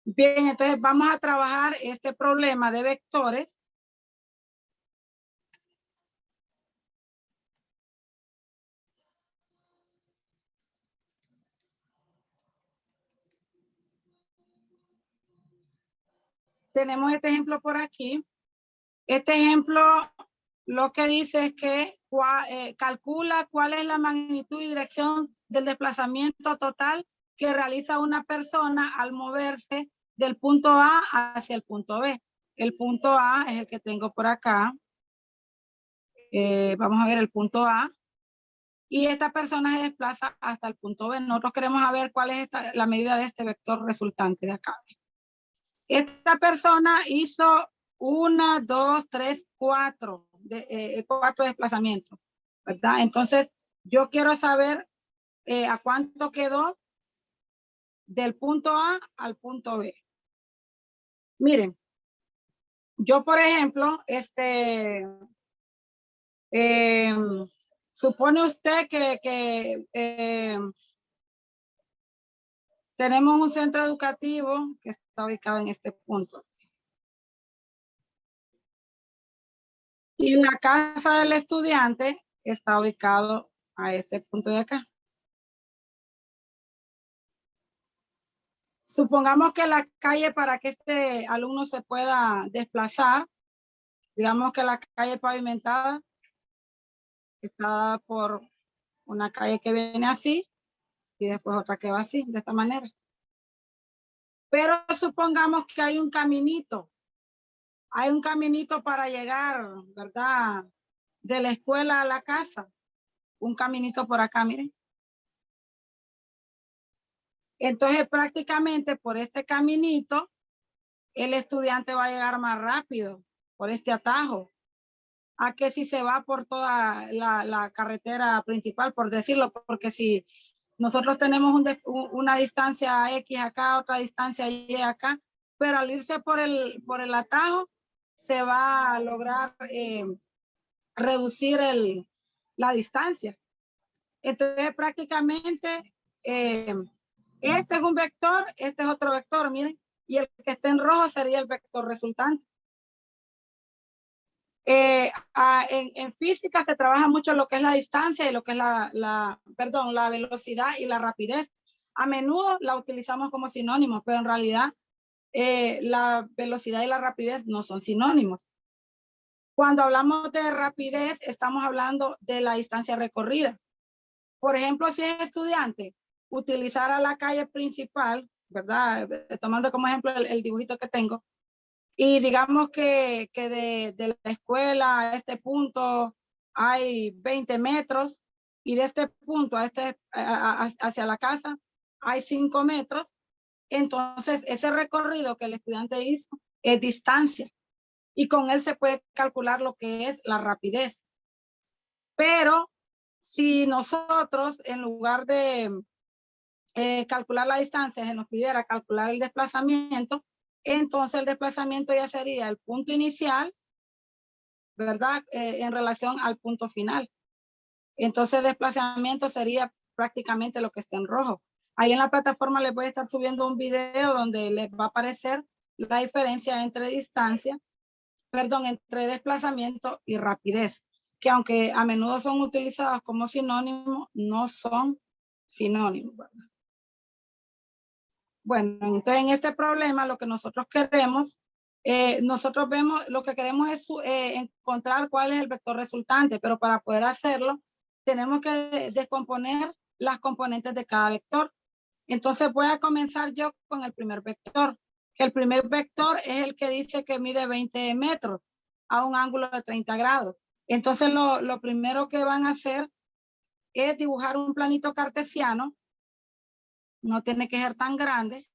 Bien, entonces vamos a trabajar este problema de vectores. Tenemos este ejemplo por aquí. Este ejemplo lo que dice es que calcula cuál es la magnitud y dirección del desplazamiento total que realiza una persona al moverse del punto A hacia el punto B. El punto A es el que tengo por acá. Vamos a ver el punto A. Y esta persona se desplaza hasta el punto B. Nosotros queremos saber cuál es la medida de este vector resultante de acá. Esta persona hizo 1, 2, 3, 4 desplazamientos, ¿verdad? Entonces, yo quiero saber a cuánto quedó del punto A al punto B. Miren, yo, por ejemplo, supone usted que tenemos un centro educativo que está ubicado en este punto. Y la casa del estudiante está ubicado a este punto de acá. Supongamos que la calle para que este alumno se pueda desplazar, digamos que la calle pavimentada está por una calle que viene así y después otra que va así, de esta manera. Pero supongamos que hay un caminito para llegar, ¿verdad? De la escuela a la casa, un caminito por acá, miren. Entonces prácticamente por este caminito, el estudiante va a llegar más rápido por este atajo, a que si se va por toda la carretera principal, por decirlo, porque si nosotros tenemos una distancia X acá, otra distancia Y acá, pero al irse por el atajo, se va a lograr reducir la distancia. Entonces prácticamente este es un vector, este es otro vector, miren, y el que esté en rojo sería el vector resultante. En física se trabaja mucho lo que es la distancia y lo que es la velocidad y la rapidez. A menudo la utilizamos como sinónimos, pero en realidad la velocidad y la rapidez no son sinónimos. Cuando hablamos de rapidez, estamos hablando de la distancia recorrida. Por ejemplo, si es estudiante, utilizar la calle principal, ¿verdad? Tomando como ejemplo el dibujito que tengo, y digamos que de la escuela a este punto hay 20 metros y de este punto hacia la casa hay 5 metros. Entonces, ese recorrido que el estudiante hizo es distancia y con él se puede calcular lo que es la rapidez. Pero si nosotros, en lugar de calcular la distancia, se nos pidiera calcular el desplazamiento, entonces el desplazamiento ya sería el punto inicial, ¿verdad? En relación al punto final. Entonces el desplazamiento sería prácticamente lo que está en rojo. Ahí en la plataforma les voy a estar subiendo un video donde les va a aparecer la diferencia entre entre desplazamiento y rapidez, que aunque a menudo son utilizados como sinónimos, no son sinónimos, ¿verdad? Bueno, entonces en este problema lo que nosotros queremos, lo que queremos es encontrar cuál es el vector resultante, pero para poder hacerlo tenemos que descomponer las componentes de cada vector. Entonces voy a comenzar yo con el primer vector, que el primer vector es el que dice que mide 20 metros a un ángulo de 30 grados. Entonces lo primero que van a hacer es dibujar un planito cartesiano. No tiene que ser tan grande.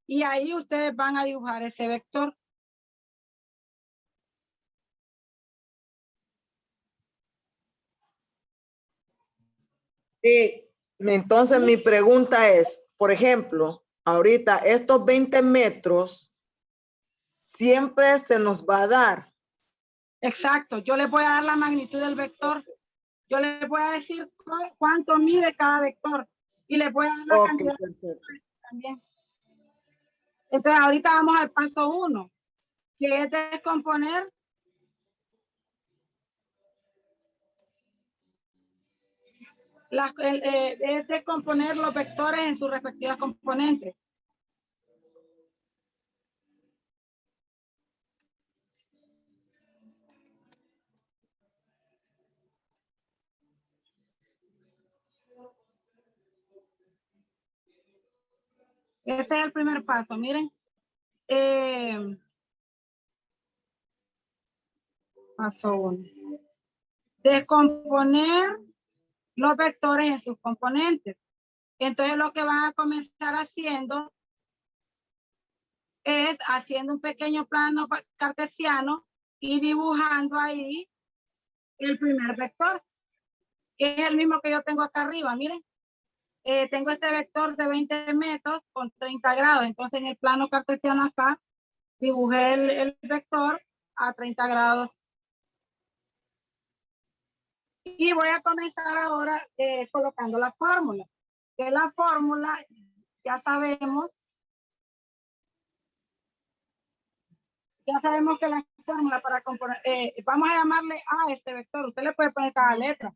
Y ahí ustedes van a dibujar ese vector. Y entonces mi pregunta es, por ejemplo, ahorita estos 20 metros siempre se nos va a dar. Exacto. Yo les voy a dar la magnitud del vector. Yo les voy a decir cuánto mide cada vector. Y les voy a dar la cantidad también. Entonces, ahorita vamos al paso 1, que es descomponer es descomponer los vectores en sus respectivas componentes. Ese es el primer paso, miren. Paso 1. Descomponer los vectores en sus componentes. Entonces lo que van a comenzar haciendo es haciendo un pequeño plano cartesiano y dibujando ahí el primer vector, que es el mismo que yo tengo acá arriba, miren. Tengo este vector de 20 metros con 30 grados. Entonces en el plano cartesiano acá dibujé el vector a 30 grados. Y voy a comenzar ahora colocando la fórmula. Que la fórmula, ya sabemos que la fórmula para componer, vamos a llamarle a este vector. Usted le puede poner cada letra,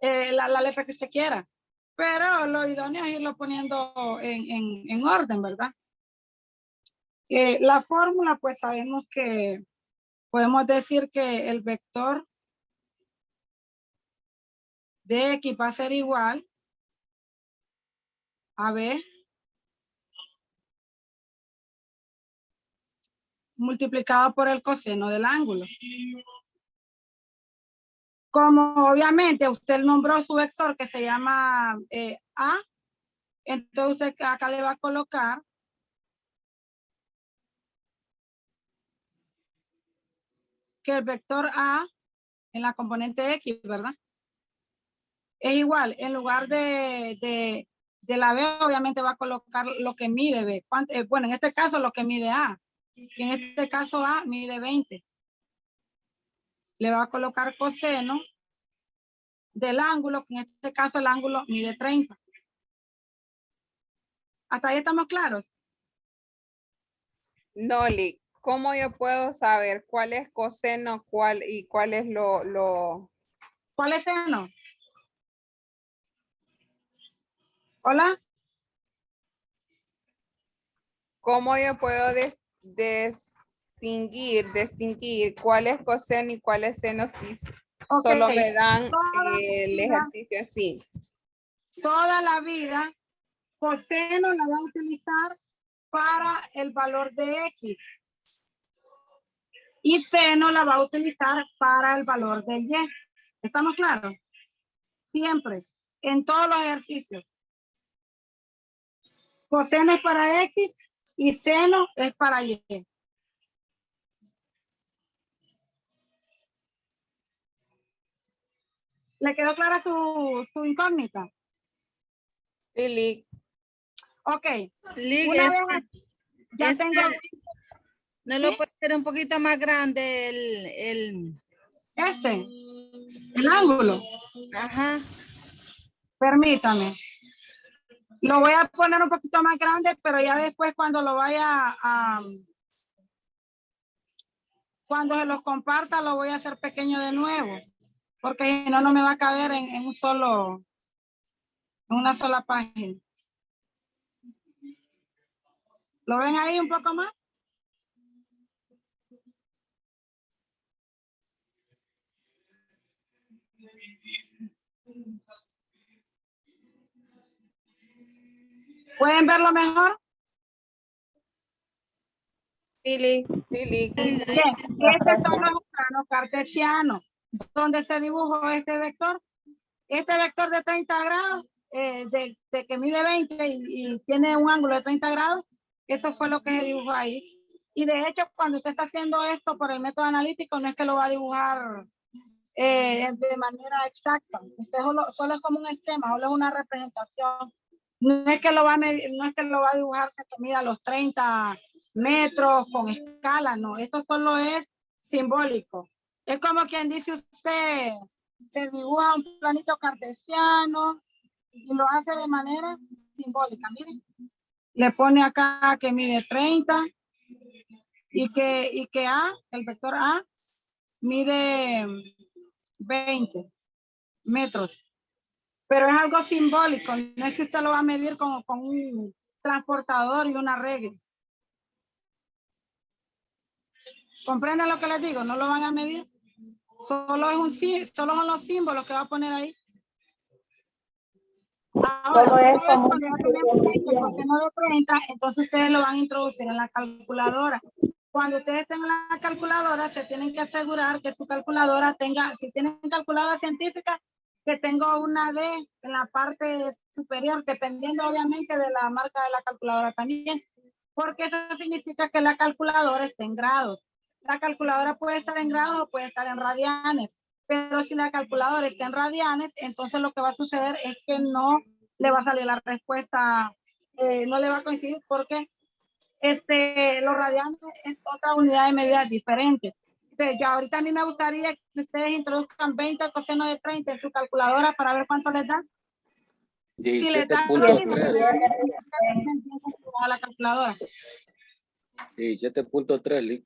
la letra que usted quiera. Pero lo idóneo es irlo poniendo en orden, ¿verdad? La fórmula, pues sabemos que podemos decir que el vector de X va a ser igual a B multiplicado por el coseno del ángulo. Como obviamente usted nombró su vector que se llama A, entonces acá le va a colocar que el vector A en la componente X, ¿verdad? Es igual, en lugar de la B, obviamente va a colocar lo que mide B. Bueno, en este caso lo que mide A. Y en este caso A mide 20. Le va a colocar coseno del ángulo, que en este caso el ángulo mide 30. ¿Hasta ahí estamos claros? Noli, ¿cómo yo puedo saber cuál es coseno cuál es lo... ¿Cuál es seno? ¿Hola? ¿Cómo yo puedo distinguir cuál es coseno y cuál es seno si solo me dan el ejercicio así? Toda la vida, coseno la va a utilizar para el valor de X. Y seno la va a utilizar para el valor de Y. ¿Estamos claros? Siempre, en todos los ejercicios. Coseno es para X y seno es para Y. ¿Le quedó clara su incógnita? Sí, Lick. Ok. Lick, Una vez ya tengo... ¿No ¿sí? lo puede hacer un poquito más grande el ángulo? Ajá. Permítame. Lo voy a poner un poquito más grande, pero ya después cuando lo vaya a... Cuando se los comparta, lo voy a hacer pequeño de nuevo. Porque si no, no me va a caber en una sola página. ¿Lo ven ahí un poco más? ¿Pueden verlo mejor? Sí, Lick. Sí, Lick. Bien, este son los planos cartesianos, donde se dibujó este vector. Este vector de 30 grados, de que mide 20 y tiene un ángulo de 30 grados, eso fue lo que se dibujó ahí. Y de hecho, cuando usted está haciendo esto por el método analítico, no es que lo va a dibujar de manera exacta. Usted solo es como un esquema, solo es una representación. No es que lo va a medir, no es que lo va a dibujar que mida los 30 metros con escala, no. Esto solo es simbólico. Es como quien dice usted, se dibuja un planito cartesiano y lo hace de manera simbólica, miren. Le pone acá que mide 30 y que A, el vector A, mide 20 metros. Pero es algo simbólico, no es que usted lo va a medir con un transportador y una regla. ¿Comprenden lo que les digo? No lo van a medir. Solo son los símbolos que va a poner ahí. Ahora, cuando ya tenemos 20 coseno de 30, entonces ustedes lo van a introducir en la calculadora. Cuando ustedes tengan la calculadora, se tienen que asegurar que su calculadora tenga, si tienen calculadora científica, que tenga una D en la parte superior, dependiendo obviamente de la marca de la calculadora también, porque eso significa que la calculadora esté en grados. La calculadora puede estar en grados o puede estar en radianes, pero si la calculadora está en radianes, entonces lo que va a suceder es que no le va a salir la respuesta, no le va a coincidir porque los radianes es otra unidad de medida diferente. Entonces, yo ahorita a mí me gustaría que ustedes introduzcan 20 coseno de 30 en su calculadora para ver cuánto les da. Si les da lo mismo, a la calculadora. 17.3.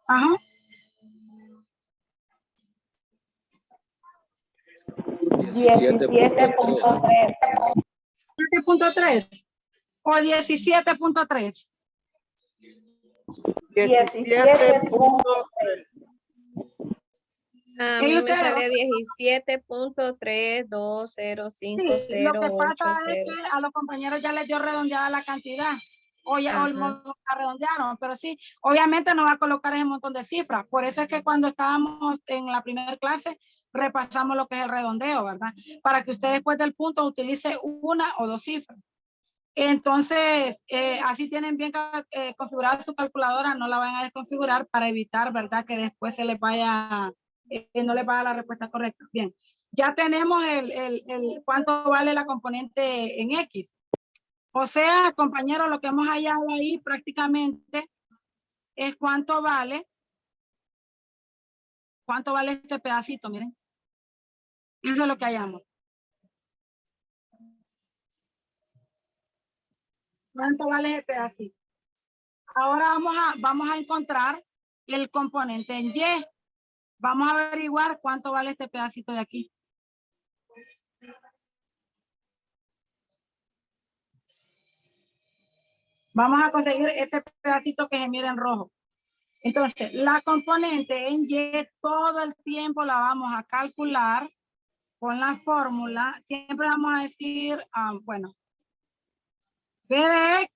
Ajá. 17.3. 7.3 o 17.3. 17.3. A ¿Y mí me ustedes? sale 17.3205008. Sí, lo que pasa es que a los compañeros ya les dio redondeada la cantidad. O ya o redondearon, pero sí, obviamente no va a colocar ese montón de cifras. Por eso es que cuando estábamos en la primera clase, repasamos lo que es el redondeo, ¿verdad? Para que usted después del punto utilice una o dos cifras. Entonces, así tienen bien configurada su calculadora, no la van a desconfigurar para evitar, ¿verdad? Que después se les vaya, no les vaya la respuesta correcta. Bien, ya tenemos el cuánto vale la componente en X. O sea, compañeros, lo que hemos hallado ahí prácticamente es cuánto vale este pedacito, miren. Eso es lo que hallamos. ¿Cuánto vale ese pedacito? Ahora vamos a encontrar el componente en Y. Vamos a averiguar cuánto vale este pedacito de aquí. Vamos a conseguir este pedacito que se mira en rojo. Entonces, la componente en Y todo el tiempo la vamos a calcular con la fórmula. Siempre vamos a decir, bueno, B de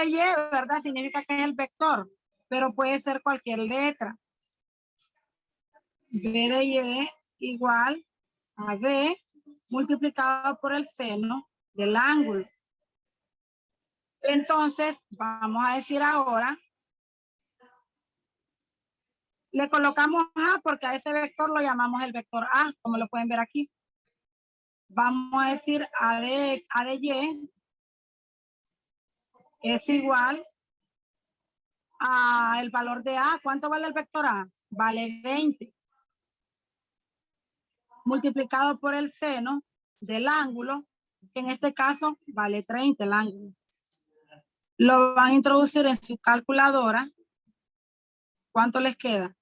Y, ¿verdad? Significa que es el vector, pero puede ser cualquier letra. B de Y igual a B multiplicado por el seno del ángulo. Entonces, vamos a decir ahora, le colocamos A porque a ese vector lo llamamos el vector A, como lo pueden ver aquí. Vamos a decir A de Y es igual a el valor de A. ¿Cuánto vale el vector A? Vale 20. Multiplicado por el seno del ángulo, que en este caso vale 30 el ángulo. Lo van a introducir en su calculadora. ¿Cuánto les queda?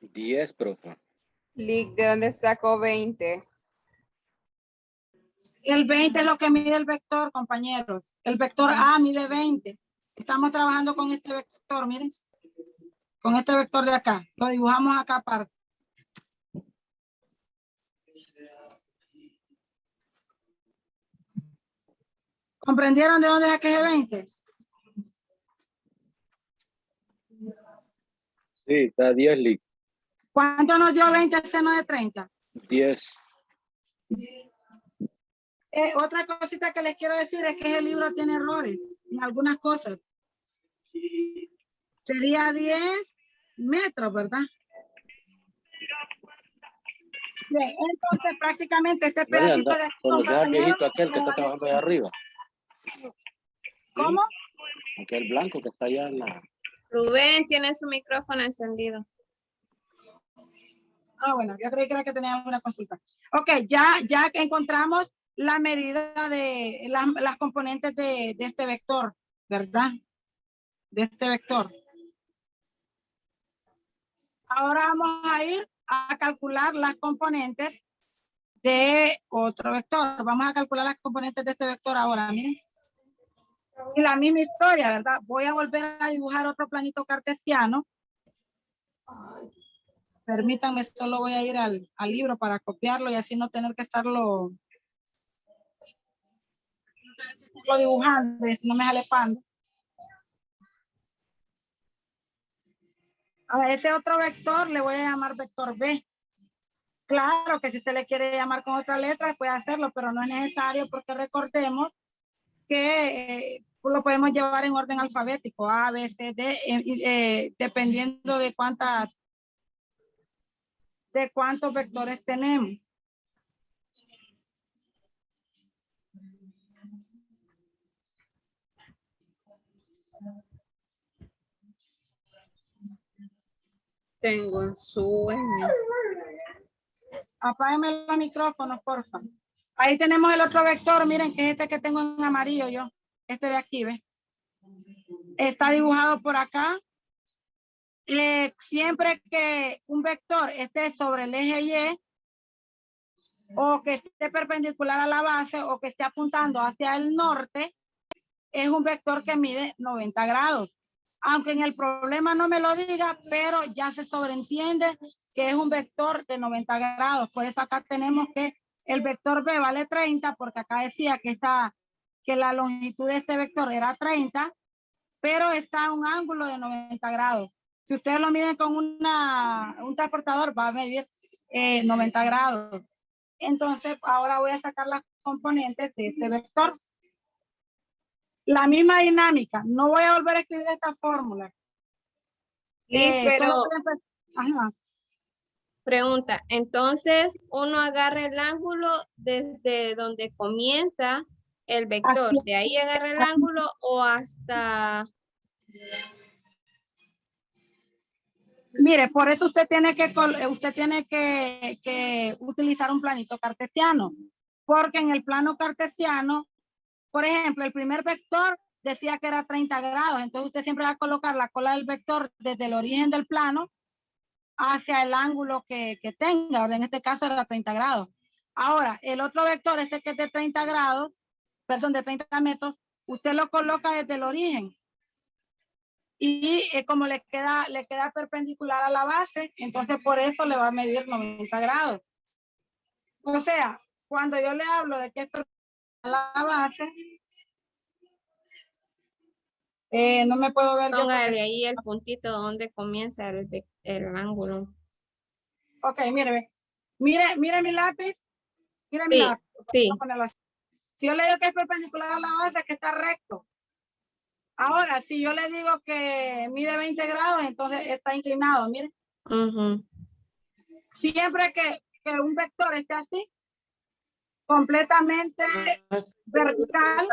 10, profe. Lick, ¿de dónde sacó 20? El 20 es lo que mide el vector, compañeros. El vector A mide 20. Estamos trabajando con este vector, miren. Con este vector de acá. Lo dibujamos acá aparte. ¿Comprendieron de dónde saqué ese 20? Sí, está 10, Lick. ¿Cuánto nos dio 20 al seno de 30? 10. Otra cosita que les quiero decir es que ese libro tiene errores en algunas cosas. Sería 10 metros, ¿verdad? Bien, entonces prácticamente este pedacito de aquí, Cuando sea el compañeros, viejito aquel que está trabajando allá arriba. ¿cómo? Aquel blanco que está allá en la... Rubén tiene su micrófono encendido. Bueno, yo creí que era que tenía alguna consulta. Ok, ya que encontramos la medida de las componentes de este vector, ¿verdad? De este vector. Ahora vamos a ir a calcular las componentes de otro vector. Vamos a calcular las componentes de este vector ahora, miren. Y la misma historia, ¿verdad? Voy a volver a dibujar otro planito cartesiano. Permítanme, solo voy a ir al libro para copiarlo y así no tener que estarlo dibujando, no me sale pan. A ese otro vector le voy a llamar vector B. Claro que si usted le quiere llamar con otra letra, puede hacerlo, pero no es necesario porque recordemos que lo podemos llevar en orden alfabético, A, B, C, D, dependiendo de cuántos vectores tenemos. Tengo un sueño. Apágueme los micrófonos, por favor. Ahí tenemos el otro vector, miren que es este que tengo en amarillo yo, este de aquí, ¿ves? Está dibujado por acá. Siempre que un vector esté sobre el eje Y, o que esté perpendicular a la base, o que esté apuntando hacia el norte, es un vector que mide 90 grados. Aunque en el problema no me lo diga, pero ya se sobreentiende que es un vector de 90 grados. Por eso acá tenemos que el vector B vale 30, porque acá decía que la longitud de este vector era 30, pero está a un ángulo de 90 grados. Si ustedes lo miden con un transportador, va a medir 90 grados. Entonces, ahora voy a sacar las componentes de este vector. La misma dinámica. No voy a volver a escribir esta fórmula. Pero Ajá. pregunta, entonces uno agarra el ángulo desde donde comienza el vector, Aquí. de ahí agarra el ángulo o hasta... Mire, por eso usted tiene que utilizar un planito cartesiano, porque en el plano cartesiano, por ejemplo, el primer vector decía que era 30 grados, entonces usted siempre va a colocar la cola del vector desde el origen del plano hacia el ángulo que tenga, en este caso era 30 grados. Ahora, el otro vector, este que es de 30 grados, perdón, de 30 metros, usted lo coloca desde el origen. Y como le queda perpendicular a la base, entonces por eso le va a medir 90 grados. O sea, cuando yo le hablo de que es perpendicular a la base, no me puedo ver. Póngale ahí el puntito donde comienza el ángulo. Ok, mire mi lápiz. Mire mi Sí, lápiz. sí. Si yo le digo que es perpendicular a la base, es que está recto. Ahora, si yo le digo que mide 20 grados, entonces está inclinado, mire. Siempre que un vector esté así, completamente vertical,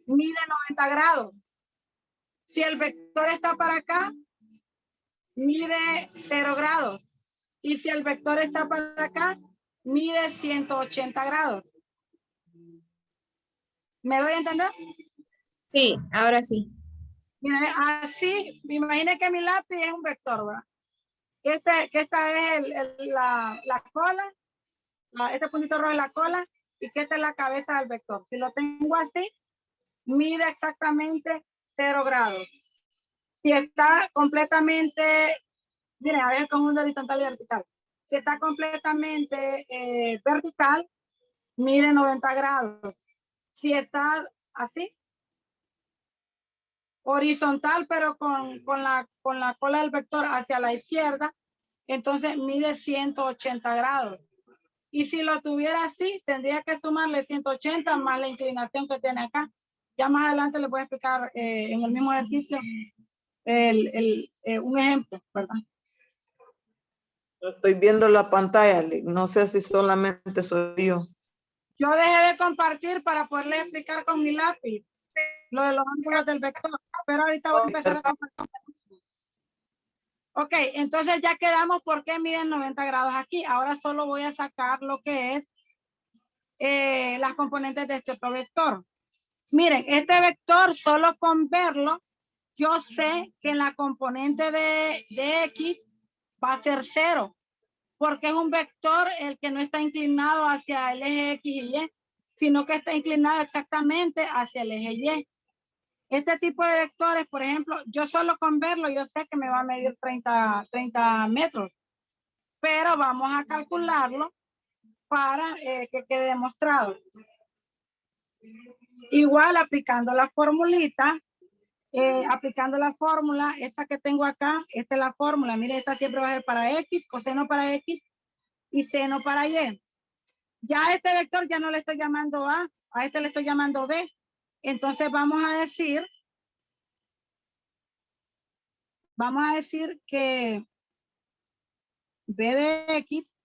mide 90 grados. Si el vector está para acá, mide 0 grados. Y si el vector está para acá, mide 180 grados. ¿Me doy a entender? Sí, ahora sí. Mire, así, me imagine que mi lápiz es un vector, ¿verdad? Que esta es la cola, este puntito rojo es la cola, y que esta es la cabeza del vector. Si lo tengo así, mide exactamente 0 grados. Si está completamente, miren, a ver cómo es horizontal y vertical. Si está completamente vertical, mide 90 grados. Si está así, horizontal, pero con la cola del vector hacia la izquierda, entonces mide 180 grados. Y si lo tuviera así, tendría que sumarle 180 más la inclinación que tiene acá. Ya más adelante les voy a explicar en el mismo ejercicio un ejemplo, ¿verdad? Estoy viendo la pantalla, no sé si solamente soy yo. Yo dejé de compartir para poderle explicar con mi lápiz lo de los ángulos del vector, pero ahorita voy a empezar a compartir. Ok, entonces ya quedamos por qué miden 90 grados aquí. Ahora solo voy a sacar lo que es las componentes de este otro vector. Miren, este vector solo con verlo, yo sé que en la componente de X va a ser 0, porque es un vector el que no está inclinado hacia el eje X y Y, sino que está inclinado exactamente hacia el eje Y. Este tipo de vectores, por ejemplo, yo solo con verlo, yo sé que me va a medir 30 metros, pero vamos a calcularlo para que quede demostrado. Igual aplicando la formulita, aplicando la fórmula, esta que tengo acá, esta es la fórmula. Mire, esta siempre va a ser para X, coseno para X y seno para Y. Ya este vector ya no le estoy llamando A este le estoy llamando B. Entonces vamos a decir que B de X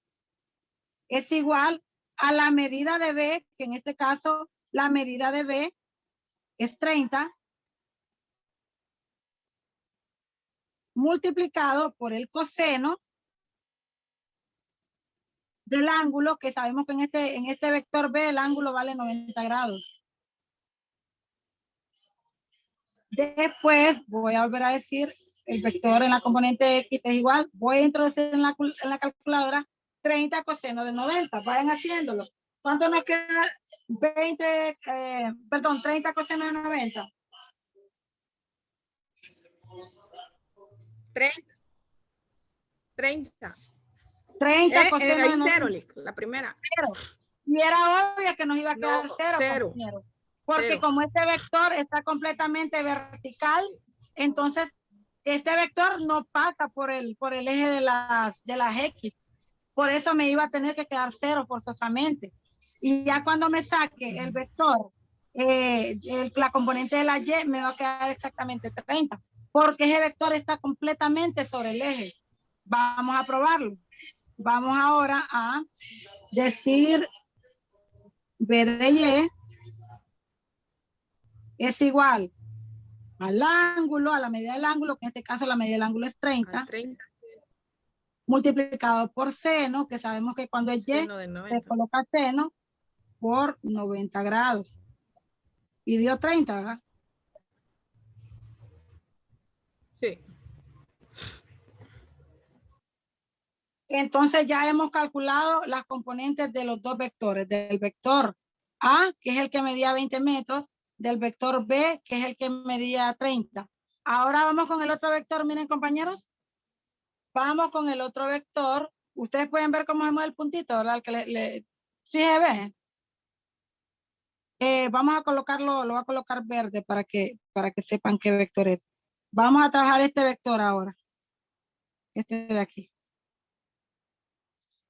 es igual a la medida de B, que en este caso la medida de B es 30, multiplicado por el coseno del ángulo, que sabemos que en este vector B el ángulo vale 90 grados. Después voy a volver a decir el vector en la componente X es igual. Voy a introducir en la calculadora 30 coseno de 90. Vayan haciéndolo. ¿Cuánto nos queda? 30 coseno de 90. 30. 30 coseno Hay de 90. cero, la primera. 0. Y era obvio que nos iba a quedar No, 0, cero. compañero. Porque Cero. como este vector está completamente vertical, entonces este vector no pasa por el eje de las X. Por eso me iba a tener que quedar 0 forzosamente. Y ya cuando me saque el vector, la componente de la Y, me va a quedar exactamente 30. Porque ese vector está completamente sobre el eje. Vamos a probarlo. Vamos ahora a decir B de Y es igual al ángulo, a la medida del ángulo, que en este caso la medida del ángulo es 30, 30. multiplicado por seno, que sabemos que cuando es Y, se coloca seno por 90 grados. Y dio 30, ¿verdad? Sí. Entonces ya hemos calculado las componentes de los dos vectores, del vector A, que es el que medía 20 metros, del vector B, que es el que medía 30. Ahora vamos con el otro vector, miren compañeros. Vamos con el otro vector. Ustedes pueden ver cómo se mueve el puntito, ¿verdad? ¿Sí se ve? Vamos a colocarlo, lo voy a colocar verde para que sepan qué vector es. Vamos a trabajar este vector ahora. Este de aquí.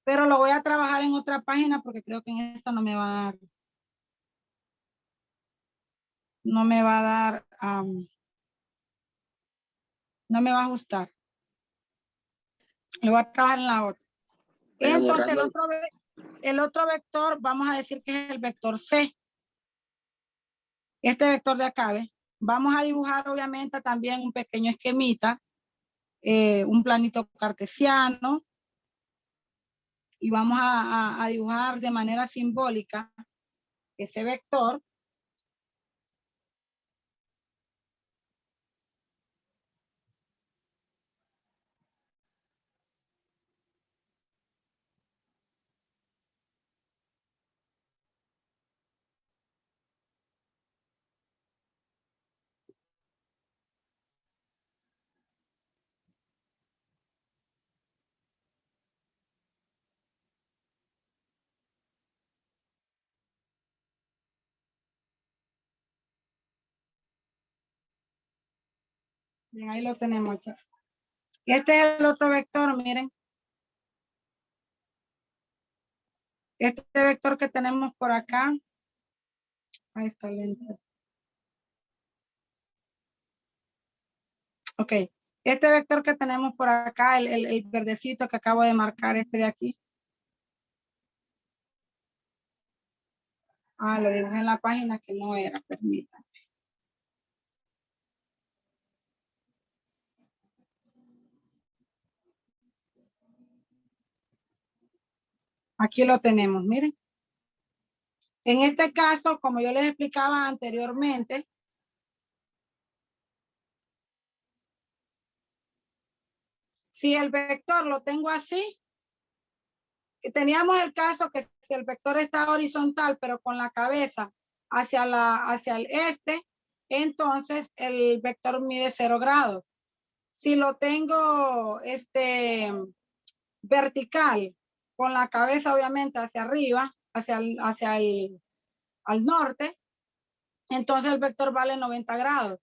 Pero lo voy a trabajar en otra página porque creo que en esta no me va a dar. No me va a dar. No me va a ajustar. Lo voy a trabajar en la otra. Entonces el otro vector, vamos a decir que es el vector C. Este vector de acá, ¿ves? Vamos a dibujar obviamente también un pequeño esquemita, un planito cartesiano, y vamos a dibujar de manera simbólica ese vector. Bien, ahí lo tenemos ya. Este es el otro vector, miren. Este vector que tenemos por acá. Ahí está lento. Ok. Este vector que tenemos por acá, el verdecito que acabo de marcar, este de aquí. Lo dibujé en la página que no era, permítanme. Aquí lo tenemos, miren. En este caso, como yo les explicaba anteriormente, si el vector lo tengo así, teníamos el caso que si el vector está horizontal, pero con la cabeza hacia el este, entonces el vector mide 0 grados. Si lo tengo vertical, con la cabeza obviamente hacia arriba, al norte, entonces el vector vale 90 grados.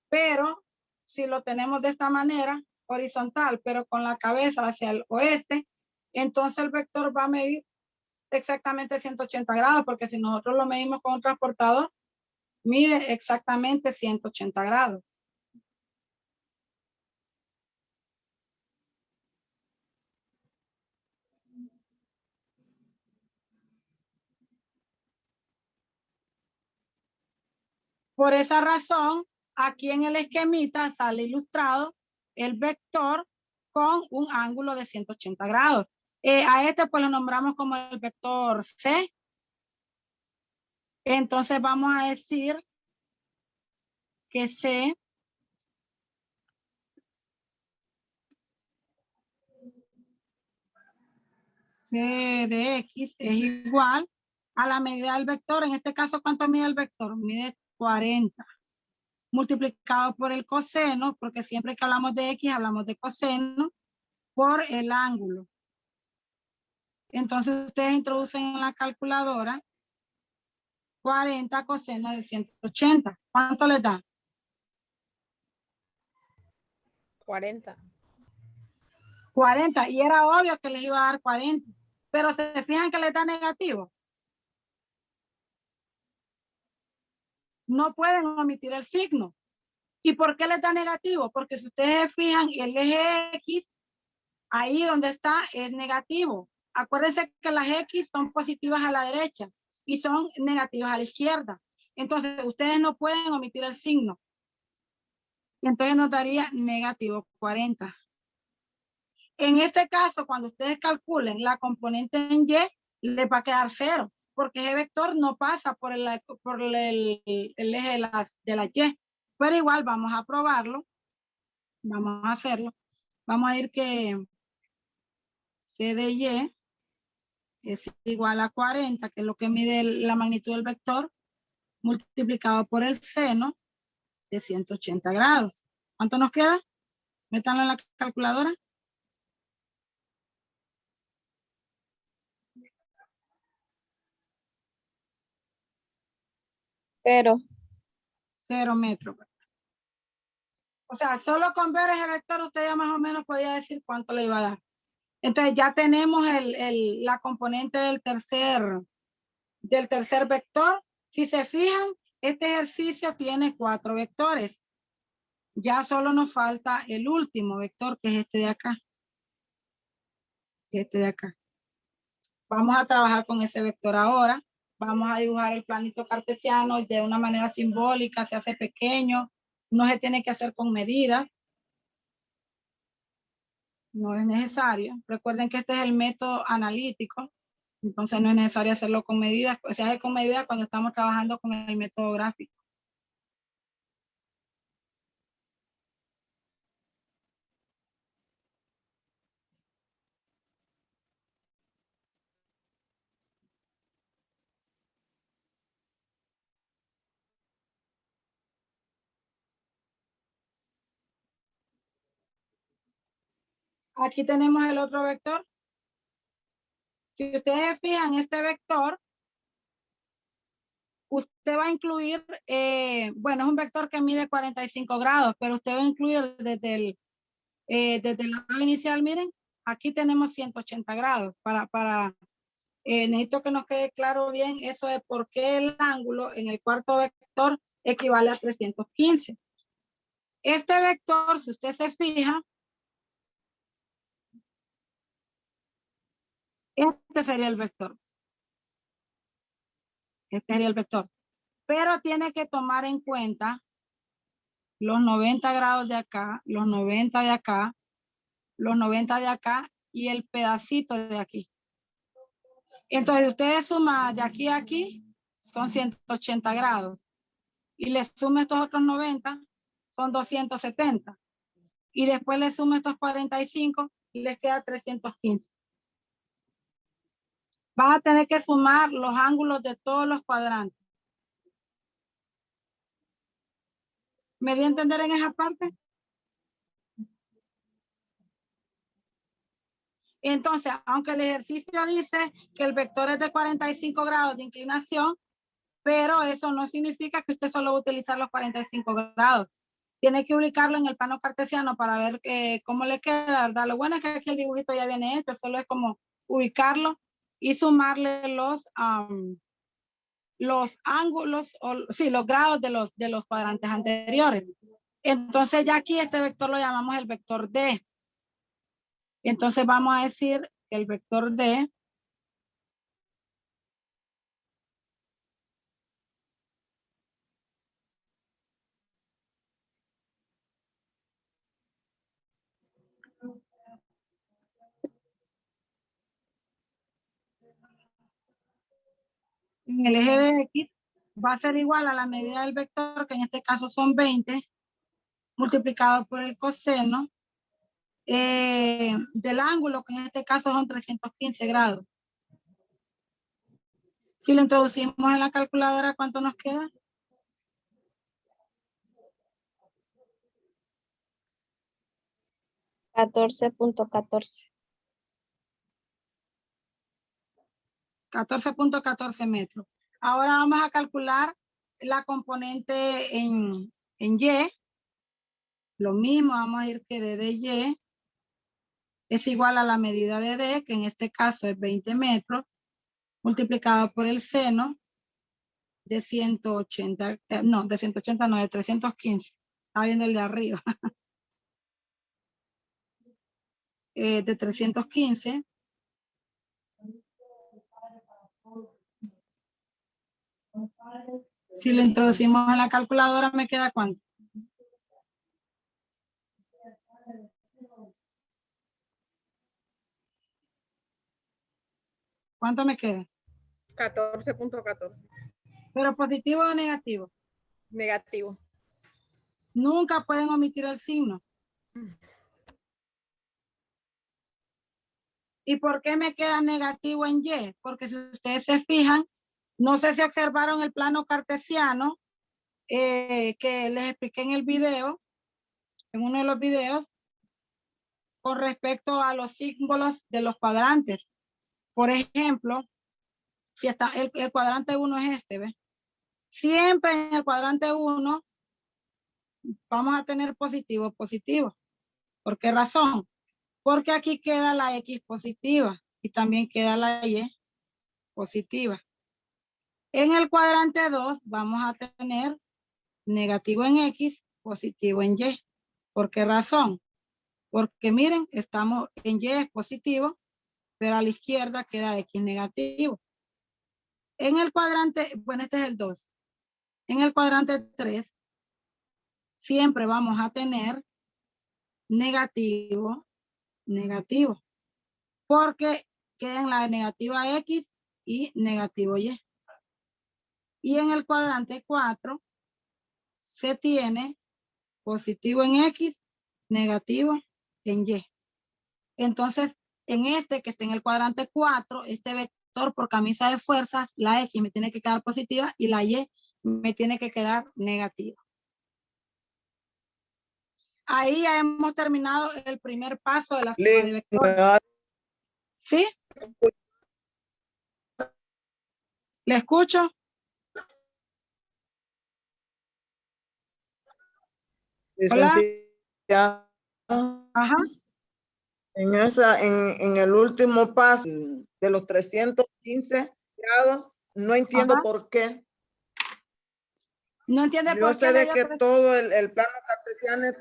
Pero si lo tenemos de esta manera, horizontal, pero con la cabeza hacia el oeste, entonces el vector va a medir exactamente 180 grados, porque si nosotros lo medimos con un transportador, mide exactamente 180 grados. Por esa razón, aquí en el esquemita sale ilustrado el vector con un ángulo de 180 grados. A este pues lo nombramos como el vector C. Entonces vamos a decir que C de X es igual a la medida del vector. En este caso, ¿cuánto mide el vector? Mide 40. Multiplicado por el coseno, porque siempre que hablamos de X, hablamos de coseno, por el ángulo. Entonces, ustedes introducen en la calculadora 40 coseno de 180. ¿Cuánto les da? 40. 40. Y era obvio que les iba a dar 40. Pero se fijan que les da negativo. No pueden omitir el signo. ¿Y por qué les da negativo? Porque si ustedes se fijan, el eje X, ahí donde está, es negativo. Acuérdense que las X son positivas a la derecha y son negativas a la izquierda. Entonces, ustedes no pueden omitir el signo. Entonces nos daría negativo 40. En este caso, cuando ustedes calculen la componente en Y, les va a quedar 0, porque ese vector no pasa por el eje de la Y. Pero igual vamos a probarlo. Vamos a hacerlo. Vamos a ir que C de Y es igual a 40, que es lo que mide la magnitud del vector, multiplicado por el seno de 180 grados. ¿Cuánto nos queda? Métanlo en la calculadora. 0. 0 metros. O sea, solo con ver ese vector usted ya más o menos podía decir cuánto le iba a dar. Entonces ya tenemos la componente del tercer vector. Si se fijan, este ejercicio tiene 4 vectores. Ya solo nos falta el último vector, que es este de acá. Este de acá. Vamos a trabajar con ese vector ahora. Vamos a dibujar el planito cartesiano de una manera simbólica, se hace pequeño, no se tiene que hacer con medidas. No es necesario. Recuerden que este es el método analítico, entonces no es necesario hacerlo con medidas. Se hace con medidas cuando estamos trabajando con el método gráfico. Aquí tenemos el otro vector. Si ustedes se fijan, este vector, usted va a incluir, bueno, es un vector que mide 45 grados, pero usted va a incluir desde el lado inicial, miren, aquí tenemos 180 grados. Necesito que nos quede claro bien eso de por qué el ángulo en el cuarto vector equivale a 315. Este vector, si usted se fija, este sería el vector. Este sería el vector. Pero tiene que tomar en cuenta los 90 grados de acá, los 90 de acá, los 90 de acá y el pedacito de aquí. Entonces, ustedes suman de aquí a aquí, son 180 grados. Y le sumo estos otros 90, son 270. Y después le sumo estos 45 y les queda 315. Vas a tener que sumar los ángulos de todos los cuadrantes. ¿Me di a entender en esa parte? Entonces, aunque el ejercicio dice que el vector es de 45 grados de inclinación, pero eso no significa que usted solo va a utilizar los 45 grados. Tiene que ubicarlo en el plano cartesiano para ver cómo le queda, ¿verdad? Lo bueno es que aquí el dibujito ya viene hecho, solo es como ubicarlo y sumarle los ángulos, los grados de los cuadrantes anteriores. Entonces ya aquí este vector lo llamamos el vector D. Entonces vamos a decir que el vector D en el eje de X va a ser igual a la medida del vector, que en este caso son 20, multiplicado por el coseno del ángulo, que en este caso son 315 grados. Si lo introducimos en la calculadora, ¿cuánto nos queda? $14.14. 14.14 metros. Ahora vamos a calcular la componente en Y. Lo mismo, vamos a ir que D de Y es igual a la medida de D, que en este caso es 20 metros, multiplicado por el seno de 180, de 180 no, de 315. Está viendo el de arriba. De 315. Si lo introducimos en la calculadora, ¿me queda cuánto? ¿Cuánto me queda? 14.14. ¿Pero positivo o negativo? Negativo. Nunca pueden omitir el signo. ¿Y por qué me queda negativo en Y? Porque si ustedes se fijan, no sé si observaron el plano cartesiano que les expliqué en el video, en uno de los videos, con respecto a los símbolos de los cuadrantes. Por ejemplo, si está el cuadrante 1 es este, ¿ves? Siempre en el cuadrante 1 vamos a tener positivo, positivo. ¿Por qué razón? Porque aquí queda la X positiva y también queda la Y positiva. En el cuadrante 2 vamos a tener negativo en X, positivo en Y. ¿Por qué razón? Porque miren, estamos en Y es positivo, pero a la izquierda queda X negativo. En el cuadrante, bueno, este es el 2. En el cuadrante 3, siempre vamos a tener negativo, negativo. Porque quedan la negativa X y negativo Y. Y en el cuadrante 4 se tiene positivo en X, negativo en Y. Entonces, en este que está en el cuadrante 4, este vector por camisa de fuerzas, la X me tiene que quedar positiva y la Y me tiene que quedar negativa. Ahí ya hemos terminado el primer paso de la suma de vectores. ¿Sí? ¿Le escucho? Licenciada, Ajá. en el último paso de los 315 grados, no entiendo Ajá. por qué. No entiende Yo por qué sé le de dio que todo el plano cartesiano es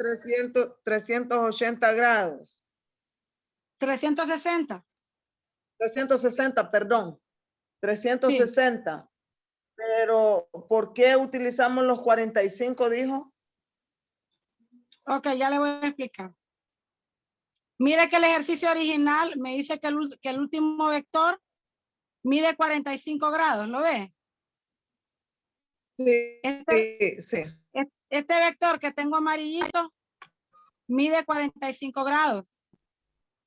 380 grados. 360. 360, perdón. 360. Sí. Pero, ¿por qué utilizamos los 45, dijo? Ok, ya le voy a explicar. Mire que el ejercicio original me dice que el último vector mide 45 grados, ¿lo ve? Sí, Este, sí. este vector que tengo amarillito mide 45 grados.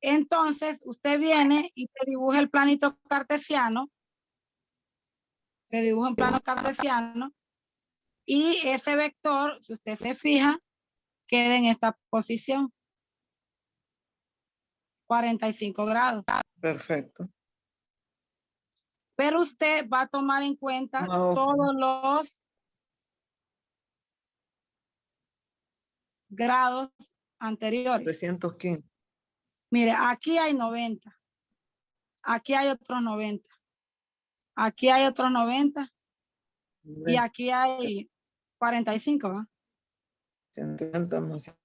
Entonces, usted viene y se dibuja el planito cartesiano. Se dibuja un plano cartesiano. Y ese vector, si usted se fija, queda en esta posición. 45 grados. Perfecto. Pero usted va a tomar en cuenta Ah, ok. todos los grados anteriores. 315. Mire, aquí hay 90. Aquí hay otros 90. Aquí hay otros 90. Y aquí hay 45, ¿va? 190 más 100.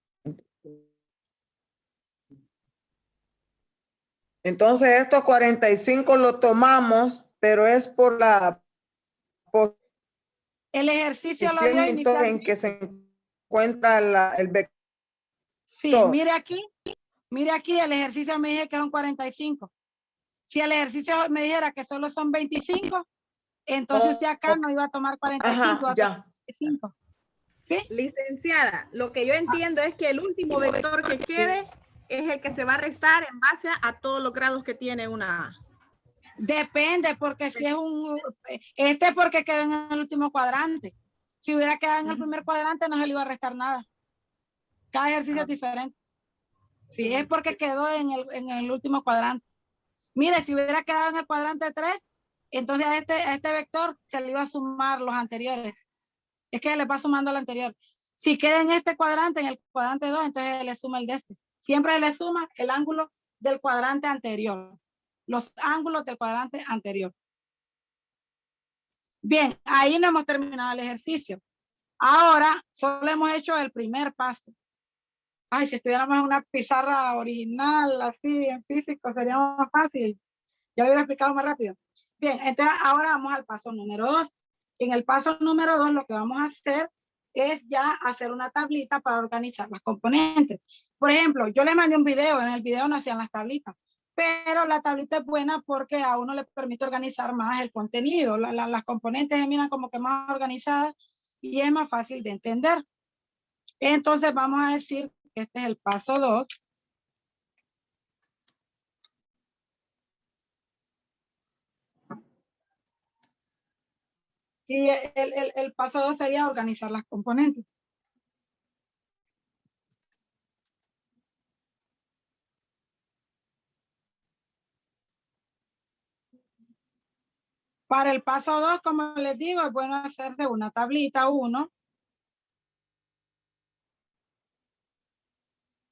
Entonces, estos 45 lo tomamos, pero es por la El ejercicio lo dio posición en inicialmente. que se encuentra el vector. Sí, mire aquí el ejercicio me dije que son 45. Si el ejercicio me dijera que solo son 25, entonces usted acá no iba a tomar 45, Ajá, iba a ya. tomar 25. ¿Sí? Licenciada, lo que yo entiendo es que el último vector que quede es el que se va a restar en base a todos los grados que tiene una. Depende, porque si es un... porque quedó en el último cuadrante. Si hubiera quedado en el primer cuadrante, no se le iba a restar nada. Cada ejercicio es diferente. Si es porque quedó en el último cuadrante. Mire, si hubiera quedado en el cuadrante 3, entonces a este vector se le iba a sumar los anteriores. Es que le va sumando al anterior. Si queda en este cuadrante, en el cuadrante 2, entonces le suma el de este. Siempre le suma el ángulo del cuadrante anterior. Los ángulos del cuadrante anterior. Bien, ahí no hemos terminado el ejercicio. Ahora solo hemos hecho el primer paso. Ay, si estuviéramos en una pizarra original, así, en físico, sería más fácil. Ya lo hubiera explicado más rápido. Bien, entonces ahora vamos al paso número 2. En el paso número 2 lo que vamos a hacer es ya hacer una tablita para organizar las componentes. Por ejemplo, yo le mandé un video, en el video no hacían las tablitas, pero la tablita es buena porque a uno le permite organizar más el contenido. Las componentes se miran como que más organizadas y es más fácil de entender. Entonces vamos a decir que este es el paso 2. Y el paso 2 sería organizar las componentes. Para el paso 2, como les digo, es bueno hacerse una tablita 1.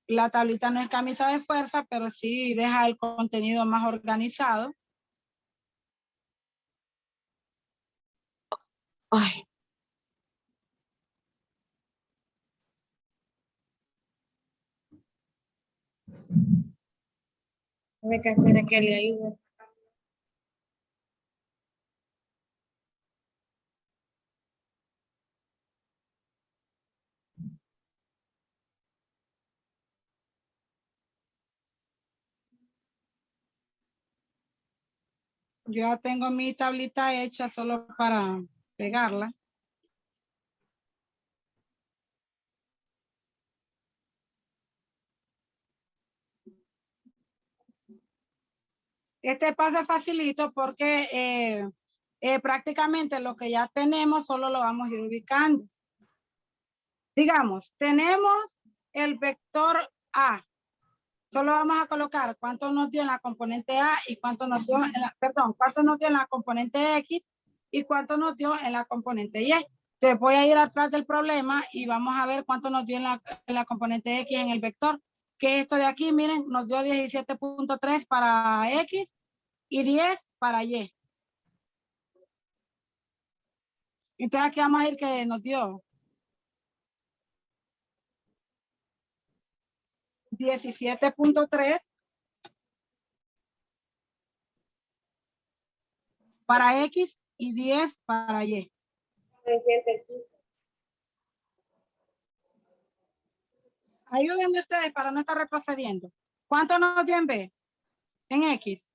La tablita no es camisa de fuerza, pero sí deja el contenido más organizado. Ay. Me cansé de que le ayude. Yo ya tengo mi tablita hecha solo para pegarla. Este paso facilito porque prácticamente lo que ya tenemos solo lo vamos a ir ubicando. Digamos, tenemos el vector A. Solo vamos a colocar cuánto nos dio en la componente A y cuánto nos dio en la, cuánto nos dio en la componente X y cuánto nos dio en la componente Y. Entonces voy a ir atrás del problema y vamos a ver cuánto nos dio en la componente X en el vector. Que esto de aquí, miren, nos dio 17.3 para X y 10 para Y. Entonces aquí vamos a ir que nos dio 17.3 para X y 10 para Y. Ayúdenme ustedes para no estar retrocediendo. ¿Cuánto nos dio en B? En X.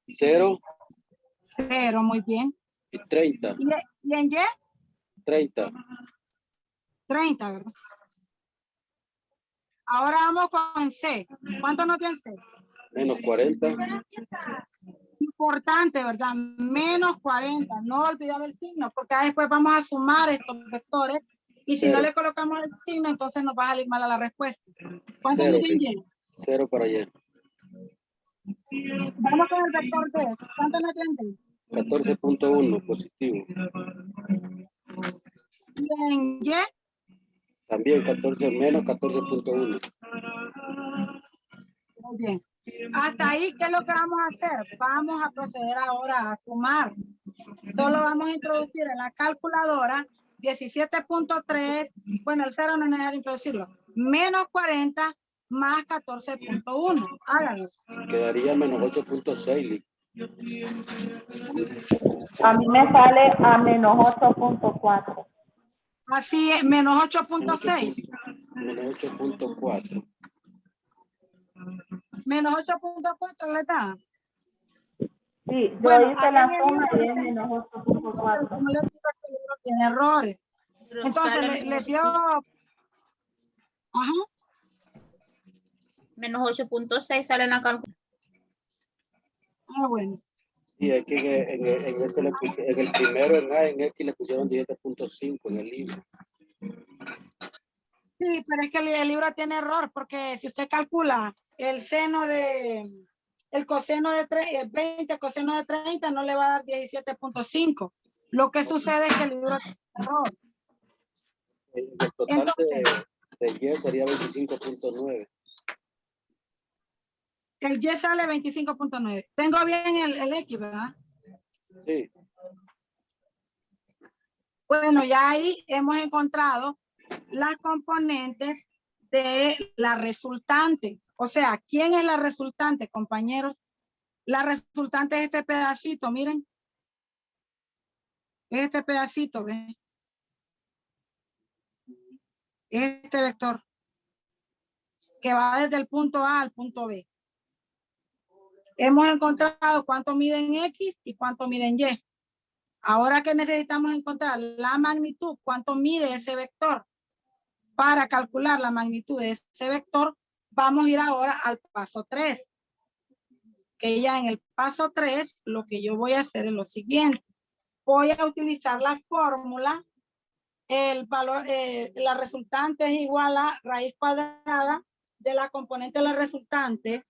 0 0, muy bien. y 30. ¿Y en Y? 30. 30, ¿verdad? Ahora vamos con C. ¿Cuánto nos dio en C? Menos 40. Importante, ¿verdad? Menos 40. No olvidar el signo, porque después vamos a sumar estos vectores. Y si no le colocamos el signo, entonces nos va a salir mala la respuesta. ¿Cuánto 0, nos dio en sí. Y? 0 para allá. Vamos con el vector D. ¿Cuánto nos dio en D? 14.1 positivo. Y en Y, También 14 menos 14.1. muy bien. Hasta ahí, ¿qué es lo que vamos a hacer? Vamos a proceder ahora a sumar. Solo vamos a introducir en la calculadora 17.3, bueno, el 0 no es necesario introducirlo, menos 40 más 14.1. Háganlo. Quedaría menos 8.6. A mí me sale a menos 8.4. Así es, menos 8.6. Menos 8.4. Menos 8.4 le da. Sí, yo Bueno, hice aquí la en el suma y libro es dice, menos pero 8.4. como les digo, este libro tiene errores. Entonces le dio, ajá, Menos 8.6 sale en la calculadora. bueno. Y es que en ese en el primero en A, en X le pusieron 17.5 en el libro. Sí, pero es que el libro tiene error, porque si usted calcula el seno de, el coseno de 20, coseno de 30, no le va a dar 17.5. Lo que sucede es que el libro tiene error. El total Entonces, de Y sería 25.9. el Y sale 25.9. Tengo bien el X, ¿verdad? Sí. Bueno, ya ahí hemos encontrado las componentes de la resultante. O sea, ¿quién es la resultante, compañeros? La resultante es este pedacito, miren. Este pedacito, ¿ven? Este vector que va desde el punto A al punto B. Hemos encontrado cuánto mide en X y cuánto mide en Y. Ahora que necesitamos encontrar la magnitud, cuánto mide ese vector. Para calcular la magnitud de ese vector, vamos a ir ahora al paso 3. Que ya en el paso 3, lo que yo voy a hacer es lo siguiente. Voy a utilizar la fórmula. El valor, la resultante es igual a raíz cuadrada de la componente de la resultante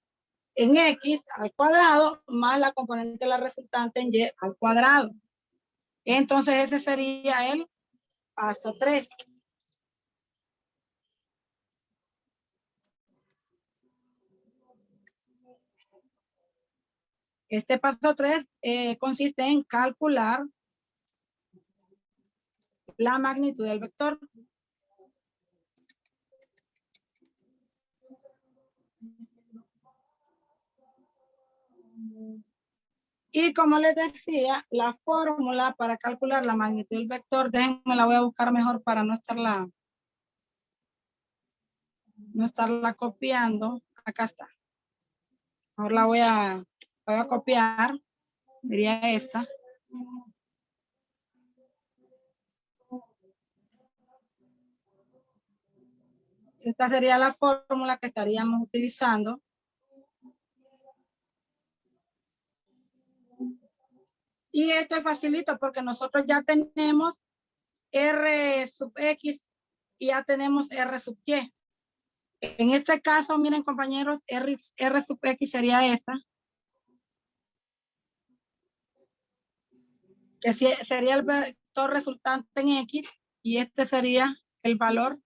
en X al cuadrado más la componente de la resultante en Y al cuadrado. Entonces ese sería el paso 3. Este paso 3 consiste en calcular la magnitud del vector. Y como les decía, la fórmula para calcular la magnitud del vector, déjenme la voy a buscar mejor para no estarla copiando. Acá está. Ahora la voy a copiar. Sería esta. Esta sería la fórmula que estaríamos utilizando. Y esto es facilito porque nosotros ya tenemos R sub X y ya tenemos R sub Y. En este caso, miren compañeros, R sub X sería esta. Que sería el vector resultante en X y este sería el valor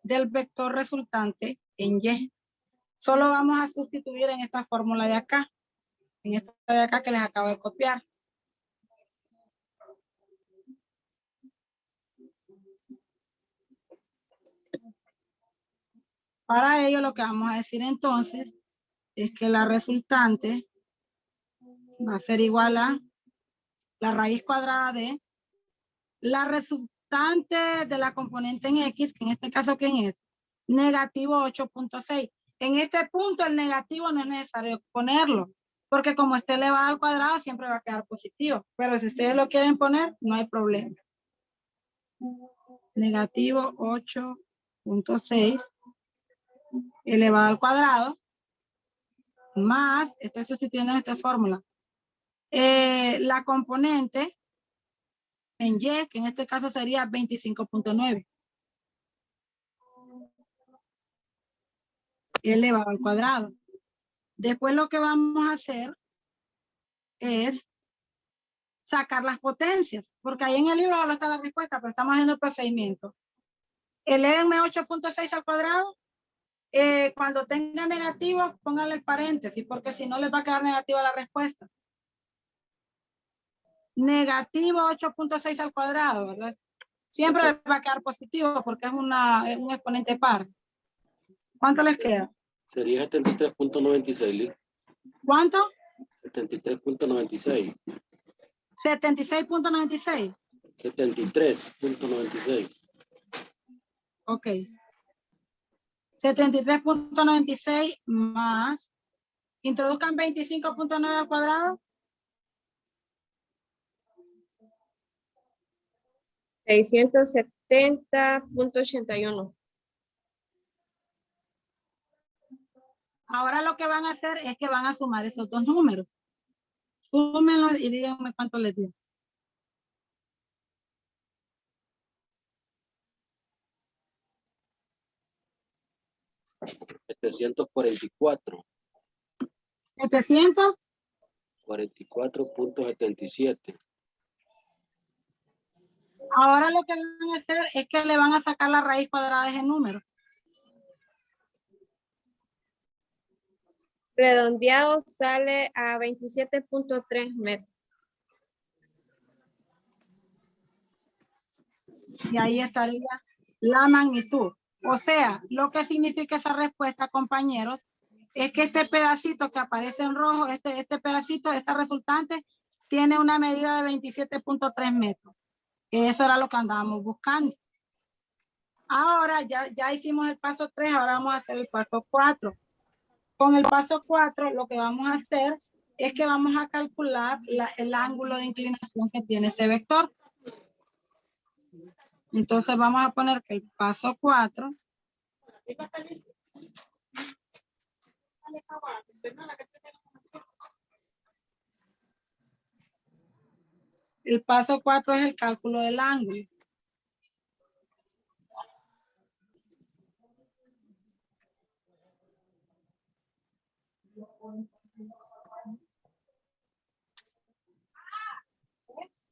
del vector resultante en Y. Solo vamos a sustituir en esta fórmula de acá, en esta de acá que les acabo de copiar. Para ello lo que vamos a decir entonces es que la resultante va a ser igual a la raíz cuadrada de la resultante de la componente en X, que en este caso, ¿quién es? Negativo 8.6. En este punto el negativo no es necesario ponerlo. porque como esté elevado al cuadrado, siempre va a quedar positivo. Pero si ustedes lo quieren poner, no hay problema. Negativo 8.6 elevado al cuadrado más, estoy sustituyendo esta fórmula, la componente en Y, que en este caso sería 25.9 elevado al cuadrado. Después lo que vamos a hacer es sacar las potencias, porque ahí en el libro solo está la respuesta, pero estamos haciendo el procedimiento. Elévenme 8.6 al cuadrado. Cuando tenga negativo, pónganle el paréntesis, porque si no les va a quedar negativa la respuesta. Negativo 8.6 al cuadrado, ¿verdad? Siempre les va a quedar positivo porque es un exponente par. ¿Cuánto les queda? Sería 73.96, Liz. ¿Cuánto? 73.96. 76.96. 73.96. Ok. 73.96 más. Introduzcan 25.9 al cuadrado. 670.81. Ahora lo que van a hacer es que van a sumar esos dos números. Súmenlos y díganme cuánto les dio. $744. 700. 44.77. Ahora lo que van a hacer es que le van a sacar la raíz cuadrada de ese número. Redondeado sale a 27.3 metros. Y ahí estaría la magnitud. O sea, lo que significa esa respuesta, compañeros, es que este pedacito que aparece en rojo, este pedacito, esta resultante, tiene una medida de 27.3 metros. Eso era lo que andábamos buscando. Ahora ya hicimos el paso 3, ahora vamos a hacer el paso 4. Con el paso 4, lo que vamos a hacer es que vamos a calcular el ángulo de inclinación que tiene ese vector. Entonces vamos a poner que el paso 4 es el cálculo del ángulo.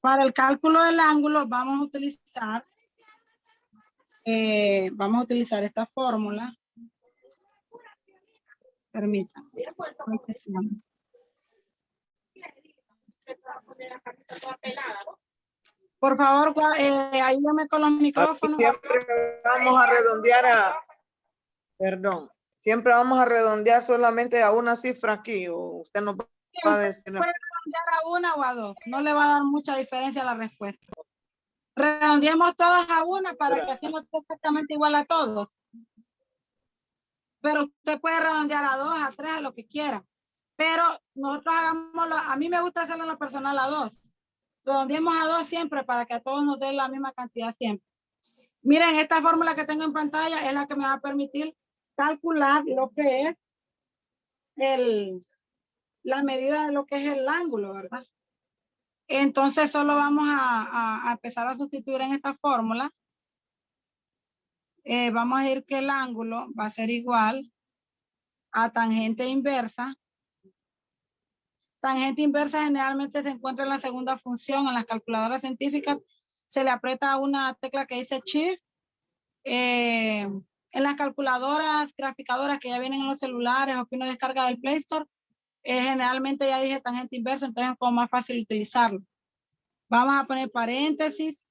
Para el cálculo del ángulo vamos a utilizar esta fórmula. Permítanme. Por favor, ayúdame con los micrófonos. Siempre vamos a redondear siempre vamos a redondear solamente a una cifra aquí, o usted nos va a decir. Puede redondear a una o a dos, no le va a dar mucha diferencia a la respuesta. Redondeemos todas a una para que hacemos exactamente igual a todos. Pero usted puede redondear a 2, a 3, a lo que quiera. Pero nosotros hagámoslo, a mí me gusta hacerlo en lo personal a 2. Redondeemos a 2 siempre para que a todos nos den la misma cantidad siempre. Miren, esta fórmula que tengo en pantalla es la que me va a permitir calcular lo que es la medida de lo que es el ángulo, ¿verdad? Entonces solo vamos a empezar a sustituir en esta fórmula. Vamos a ir que el ángulo va a ser igual a tangente inversa. Tangente inversa generalmente se encuentra en la segunda función. En las calculadoras científicas se le aprieta una tecla que dice Shift. En las calculadoras graficadoras que ya vienen en los celulares o que uno descarga del Play Store, generalmente ya dije tangente inversa, entonces es como más fácil utilizarlo. Vamos a poner paréntesis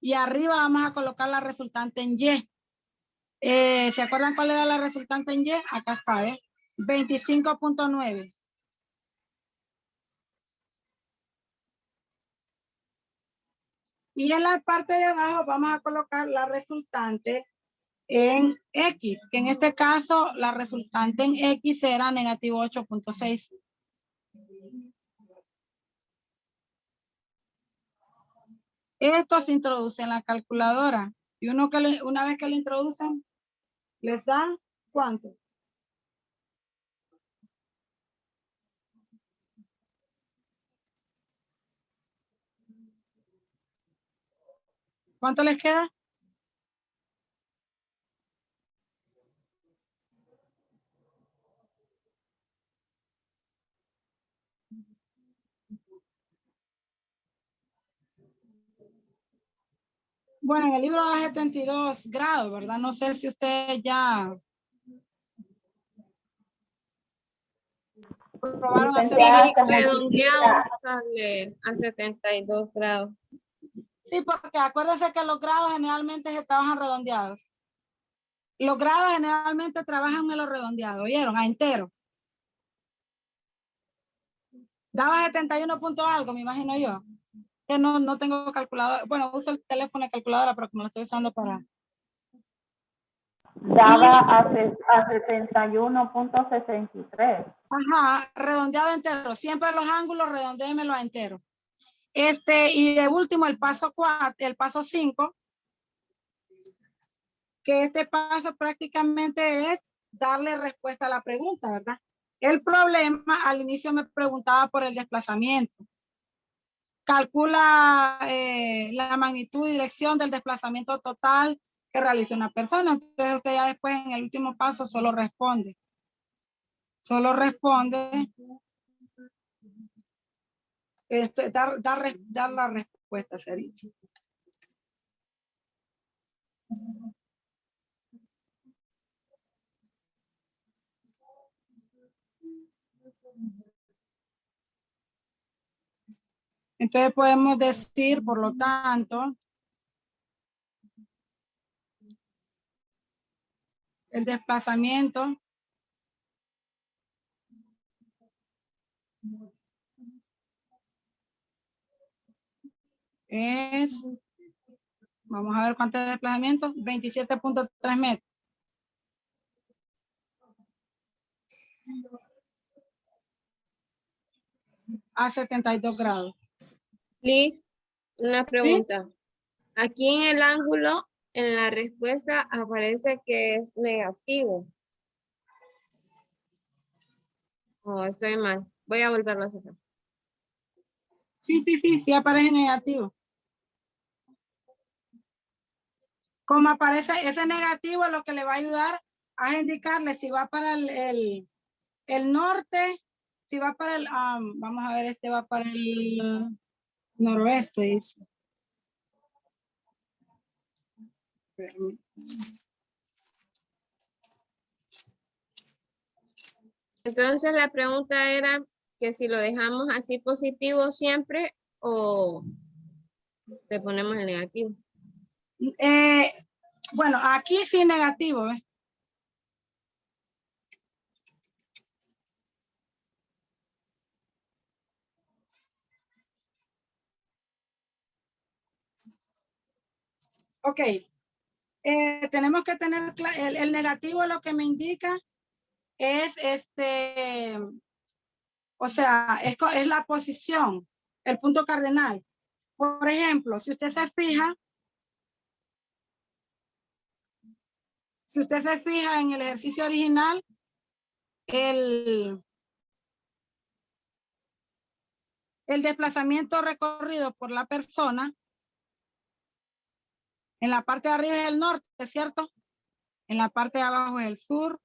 y arriba vamos a colocar la resultante en Y. ¿Se acuerdan cuál era la resultante en Y? Acá está, 25.9. Y en la parte de abajo vamos a colocar la resultante en X, que en este caso la resultante en X será negativo 8.6. Esto se introduce en la calculadora. Y una vez que lo introducen, les dan ¿cuánto? ¿Cuánto les queda? Bueno, en el libro da 72 grados, ¿verdad? No sé si ustedes ya probaron hacer. Licenciada, se Redondeado multiplica. sale a 72 grados. Sí, porque acuérdense que los grados generalmente se trabajan redondeados. Los grados generalmente trabajan en los redondeados, ¿oyeron? A entero. Daba 71 punto algo, me imagino yo. Que no tengo calculadora. Bueno, uso el teléfono de calculadora, pero como lo estoy usando para... Daba a 71.63. Ajá, redondeado entero. Siempre los ángulos redondéenmelo a entero. Y de último, el paso 4, el paso 5, que este paso prácticamente es darle respuesta a la pregunta, ¿verdad? El problema, al inicio me preguntaba por el desplazamiento. Calcula la magnitud y dirección del desplazamiento total que realiza una persona. Entonces usted ya después en el último paso solo responde. Solo responde. Dar la respuesta sería. Entonces podemos decir, por lo tanto, el desplazamiento es, vamos a ver cuánto es el desplazamiento, 27.3 metros. A 72 grados. Liz, una pregunta. Aquí en el ángulo, en la respuesta aparece que es negativo. Oh, estoy mal. Voy a volverlo a sacar. Sí aparece negativo. Como aparece ese negativo, lo que le va a ayudar a indicarle si va para el norte, si va para el, vamos a ver, este va para el noroeste, dice. Entonces la pregunta era que si lo dejamos así positivo siempre o le ponemos el negativo. Bueno, aquí sí negativo, ¿eh? Ok. Tenemos que tener el negativo, lo que me indica es o sea, es la posición, el punto cardenal. Por ejemplo, si usted se fija en el ejercicio original, el desplazamiento recorrido por la persona, en la parte de arriba es el norte, ¿cierto? En la parte de abajo es el sur,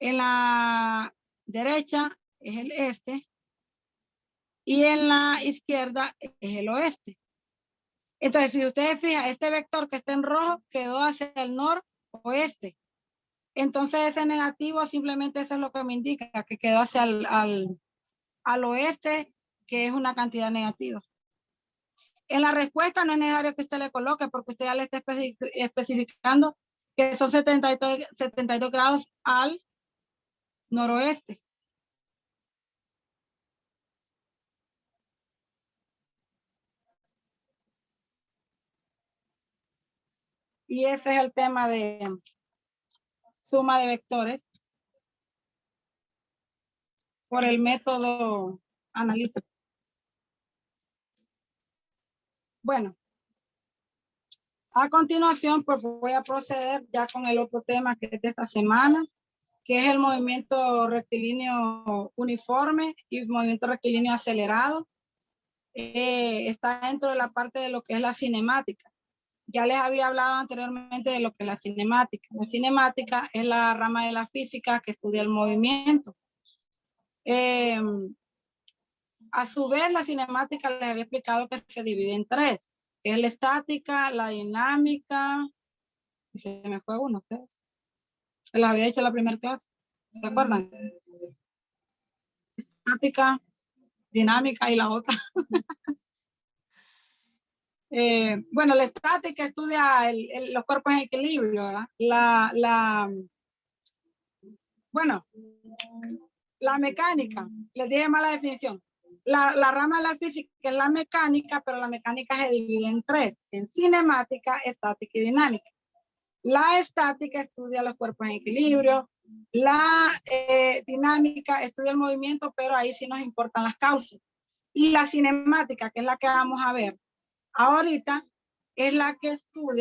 en la derecha es el este y en la izquierda es el oeste. Entonces, si ustedes fijan, este vector que está en rojo quedó hacia el noroeste. Entonces, ese negativo simplemente eso es lo que me indica, que quedó hacia al oeste, que es una cantidad negativa. En la respuesta no es necesario que usted le coloque, porque usted ya le está especificando que son 72 grados al noroeste. Y ese es el tema de suma de vectores por el método analítico. Bueno, A continuación, pues voy a proceder ya con el otro tema que es de esta semana, que es el movimiento rectilíneo uniforme y movimiento rectilíneo acelerado. Está dentro de la parte de lo que es la cinemática. Ya les había hablado anteriormente de lo que es la cinemática. La cinemática es la rama de la física que estudia el movimiento. A su vez, la cinemática les había explicado que se divide en tres, que es la estática, la dinámica, y se me fue uno, ustedes. Se los había hecho en la primera clase, ¿se acuerdan? Estática, dinámica y la otra. Bueno, la estática estudia los cuerpos en equilibrio, ¿verdad? Bueno, la mecánica, les dije mala definición. La rama de la física es la mecánica, pero la mecánica se divide en tres, en cinemática, estática y dinámica. La estática estudia los cuerpos en equilibrio, la dinámica estudia el movimiento, pero ahí sí nos importan las causas. Y la cinemática, que es la que vamos a ver ahorita, es la que estudia